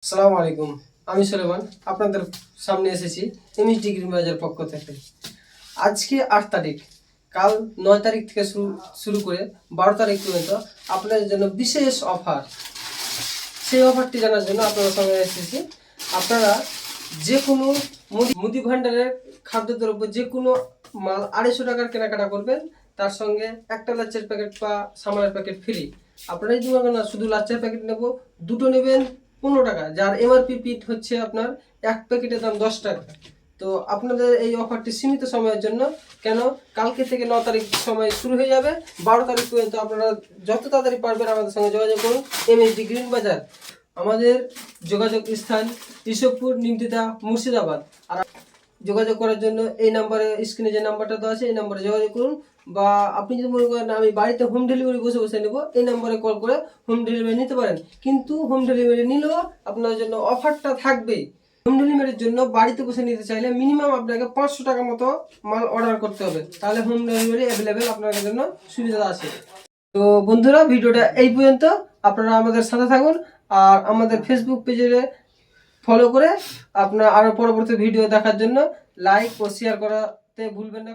আসসালামু আলাইকুম। আমি সুলেমান আপনাদের সামনে এসেছি এমএসডি গ্রিন বাজার পক্ষ থেকে। আজকে 8 তারিখ, কাল 9 তারিখ থেকে শুরু করে 12 তারিখ পর্যন্ত আপনাদের জন্য বিশেষ অফার। সেই অফারটি জানার জন্য আপনাদের সঙ্গে এসেছি। আপনারা যে কোনো মুদি ভান্ডারের খাদ্যদ্রব্য যে কোনো মাল 250 টাকার কেনাকাটা করবেন, তার সঙ্গে একটা লাচ্ছের প্যাকেট বা সামানের প্যাকেট ফ্রি। আপনারা যদি না শুধু লাচ্ছের প্যাকেট নেব, দুটো নেবেন 15 টাকা, যার এমআরপি পিট হচ্ছে আপনার এক প্যাকেটের দাম 10 টাকা। তো আপনাদের এই অফারটি সীমিত সময়ের জন্য, কেন কালকে থেকে 9 তারিখ সময় শুরু হয়ে যাবে, 12 তারিখ পর্যন্ত আপনারা যত তাড়াতাড়ি পারবেন আমাদের সঙ্গে যোগাযোগ করুন। এমএসডি গ্রিন বাজার, আমাদের যোগাযোগ স্থান ইসবপুর, নিমতিতা, মুর্শিদাবাদ। আর যোগাযোগ করার জন্য এই নাম্বারে, স্ক্রিনে যে নাম্বারটা দেওয়া আছে এই নাম্বারে যোগাযোগ করুন। বা আপনি যদি মনে করেন আমি বাড়িতে হোম ডেলিভারি বসে বসে নেব, এই নাম্বারে কল করে হোম ডেলিভারি নিতে পারেন। কিন্তু হোম ডেলিভারি নিলেও আপনার জন্য অফারটা থাকবেই। হোম ডেলিভারির জন্য বাড়িতে বসে নিতে চাইলে মিনিমাম আপনাকে 500 টাকা মতো মাল অর্ডার করতে হবে, তাহলে হোম ডেলিভারি অ্যাভেলেবেল আপনার জন্য সুবিধা আছে। তো বন্ধুরা, ভিডিওটা এই পর্যন্ত। আপনারা আমাদের সাথে থাকুন আর আমাদের ফেসবুক পেজে ফলো করে আপনার আরও পরবর্তী ভিডিও দেখার জন্য লাইক ও শেয়ার করাতে ভুলবেন না।